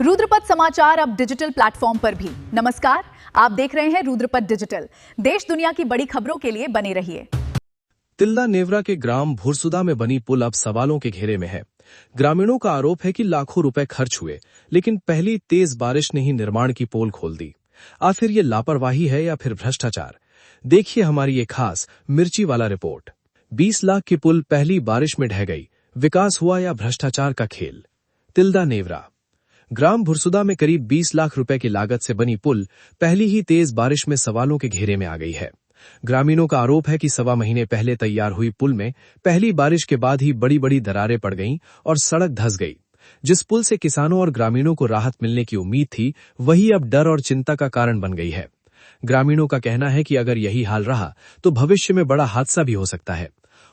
रुद्रपथ समाचार अब digital platform पर भी। नमस्कार, आप देख रहे हैं रुद्रपथ डिजिटल। देश दुनिया की बड़ी खबरों के लिए बने रहिए। तिल्दा नेवरा के ग्राम भुरसुदा में बनी पुल अब सवालों के घेरे में है। ग्रामीणों का आरोप है कि लाखों रुपए खर्च हुए, लेकिन पहली तेज बारिश ने ही निर्माण की पोल खोल दी। आखिर ये लापरवाही है या फिर भ्रष्टाचार? देखिए हमारी ये खास मिर्ची वाला रिपोर्ट। 20 लाख की पुल पहली बारिश में ढह गई। विकास हुआ या भ्रष्टाचार का खेल? तिल्दा नेवरा ग्राम भुरसुदा में करीब 20 लाख रुपए की लागत से बनी पुल पहली ही तेज बारिश में सवालों के घेरे में आ गई है। ग्रामीणों का आरोप है कि सवा महीने पहले तैयार हुई पुल में पहली बारिश के बाद ही बड़ी बड़ी दरारें पड़ गईं और सड़क धंस गई। जिस पुल से किसानों और ग्रामीणों को राहत मिलने की उम्मीद थी, वही अब डर और चिंता का कारण बन गई है। ग्रामीणों का कहना है कि अगर यही हाल रहा तो भविष्य में बड़ा हादसा भी हो सकता है।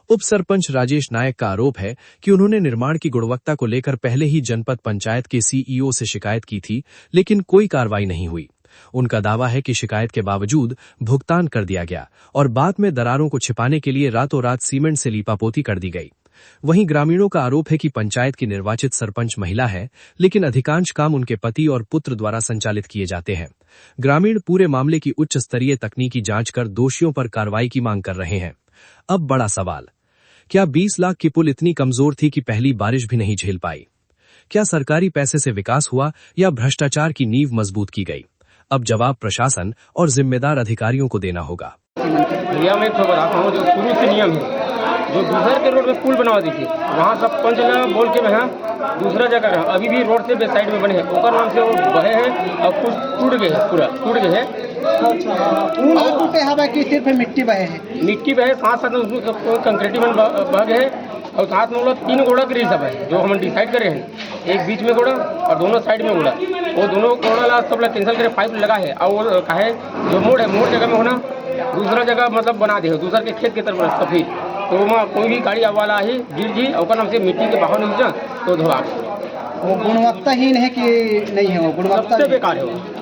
उप सरपंच राजेश नायक का आरोप है कि उन्होंने निर्माण की गुणवत्ता को लेकर पहले ही जनपद पंचायत के सीईओ से शिकायत की थी, लेकिन कोई कार्रवाई नहीं हुई। उनका दावा है कि शिकायत के बावजूद भुगतान कर दिया गया और बाद में दरारों को छिपाने के लिए रातों रात सीमेंट से लीपापोती कर दी गई। वहीं ग्रामीणों का आरोप है कि पंचायत की निर्वाचित सरपंच महिला है, लेकिन अधिकांश काम उनके पति और पुत्र द्वारा संचालित किए जाते हैं। ग्रामीण पूरे मामले की उच्च स्तरीय तकनीकी जांच कर दोषियों पर कार्रवाई की मांग कर रहे हैं। अब बड़ा सवाल, क्या 20 लाख की पुल इतनी कमजोर थी कि पहली बारिश भी नहीं झेल पाई? क्या सरकारी पैसे से विकास हुआ या भ्रष्टाचार की नींव मजबूत की गई? अब जवाब प्रशासन और जिम्मेदार अधिकारियों को देना होगा। भैया मैं तो बताता हूँ, जो शुरू से नियम है, जो दूसरे के रोड पे पुल बनवा दी थी, वहाँ सब पंच बोल के मैं दूसरा जगह रहा, अभी भी रोड से बे साइड में बने हैं, ओकर नाम से वो बहे हैं और कुछ टूट गए हैं, पूरा टूट गए हैं। टूटे हवा की सिर्फ मिट्टी बहे हैं, मिट्टी बहे, साथ साथ उसमें कंक्रीटीमन बह गए और साथ में 3 गोड़ा की सब है जो हम डिसाइड करे हैं। एक बीच में गोड़ा और दोनों साइड में गोड़ा, वो दोनों गोड़ा सब लोग कैंसिल करे, पाइप लगा है और वो कहे जो मोड़ है, मोड़ जगह में होना दूसरा जगह मतलब बना दे दूसरा के खेत के तरफ सफेद, तो वहाँ कोई भी गाड़ी वाला ही गिर जी और नाम से मिट्टी के बाहर नहीं जा तो धोआ। वो गुणवत्ताहीन है कि नहीं है? वो गुणवत्ता सबसे बेकार है वो।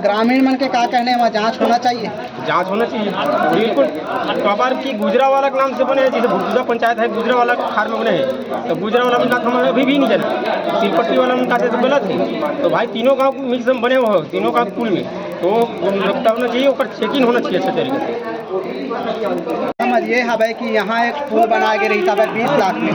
ग्रामीण मन के का कहने वहाँ जांच होना चाहिए, जांच होना चाहिए बिल्कुल। कबार की गुजरा वाला के नाम से बने हैं, जैसे भुरसुदा पंचायत है, गुजरा वाला खार में बने हैं, तो गुजरा वाला में हमें अभी भी नहीं जाना, सिलपट्टी वाला में कहते तो गलत है। तो भाई तीनों गाँव मिक्स बने हुए हो, तीनों गाँव पुल में, तो गुणवत्ता होना चाहिए, ऊपर चेकिंग होना चाहिए अच्छे तरीके से। ये है कि यहाँ एक पुल बना के रही था 20 लाख में,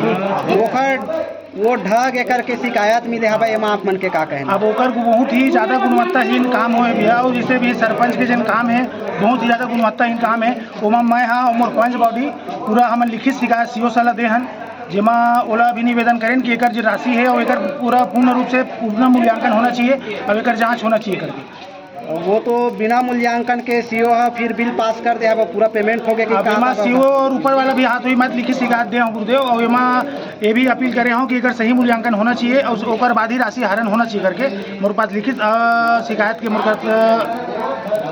वो ढह एकर के शिकायत मिले है, आप मन के का कहना? अब ओकर बहुत ही ज़्यादा गुणवत्ताहीन काम हुए भैया, और जिसे भी सरपंच के जन काम है बहुत ही ज़्यादा गुणवत्ताहीन काम है। ओमा मैं हाँ और मोर पंच बॉडी पूरा हमन लिखित शिकायत सीओ सलाह दे हन, जेमा ओला भी निवेदन करें कि एकर जो राशि है और एकर पूरा पूर्ण रूप से पूर्ण मूल्यांकन होना चाहिए और एकर जाँच होना चाहिए करके। वो तो बिना मूल्यांकन के सीओ है, फिर बिल पास कर दे, वो पूरा पेमेंट हो गया। सीओ और ऊपर वाला भी हाथ हुई मत लिखित शिकायत दे गुरुदेव, और एमा ये भी अपील करे हूँ कि अगर सही मूल्यांकन होना चाहिए और ओकर बाद ही राशि हरण होना चाहिए करके मोर पास लिखित शिकायत के मोर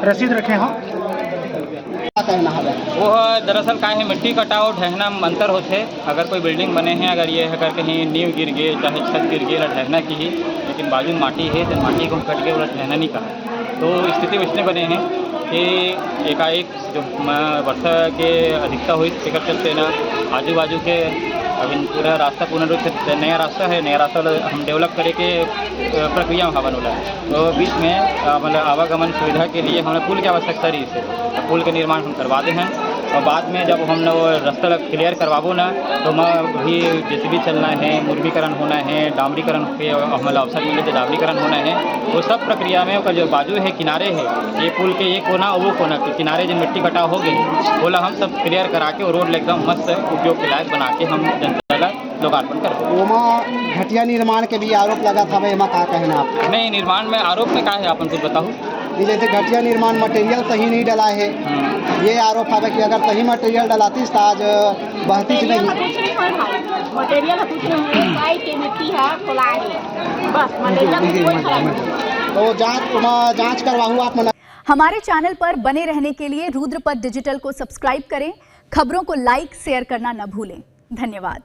रसीद रखे हों। वो दरअसल का है मिट्टी कटाव ढहना अंतर होते। अगर कोई बिल्डिंग बने हैं, अगर ये अगर कहीं नींव गिर गए चाहे छत गिर गए ढहना की ही, लेकिन बाजू माटी है तो माटी को कट के ढहना नहीं कहा, तो स्थिति उसने बने हैं कि एकाएक जो वर्षा के अधिकता हुई फिकर चलते ना आजू बाजू के अभी पूरा रास्ता पूर्ण रूप से नया रास्ता है, नया रास्ता हम डेवलप करे के प्रक्रिया में हवन होला, तो बीच में मतलब आवागमन सुविधा के लिए हमें पुल की आवश्यकता रही से पुल के निर्माण हम करवा दे हैं। और बाद में जब हम लोग रास्ता क्लियर करवाबो ना, तो भी जेसीबी चलना है, मुर्गीकरण होना है, डामरीकरण के हमें अवसर मिले तो डामरीकरण होना है, वो सब प्रक्रिया में जो बाजू है किनारे है, ये पुल के ये कोना और वो कोना के किनारे जो मिट्टी कटा हो गई बोला हम सब क्लियर करा के रोड एकदम मस्त उपयोग के लायक बना के हम जनता का लोकार्पण कर। घटिया निर्माण के भी आरोप लगा था, वह का कहना आप? नहीं, निर्माण में आरोप में का है अपन कुछ बताओ। जैसे घटिया निर्माण मटेरियल सही नहीं डला है, ये आरोप है कि अगर सही मटेरियल डलाती तो आज बहती नहीं। तो जांच करवाऊँ आप? हमारे चैनल पर बने रहने के लिए रुद्रपथ डिजिटल को सब्सक्राइब करें। खबरों को लाइक शेयर करना न भूलें। धन्यवाद।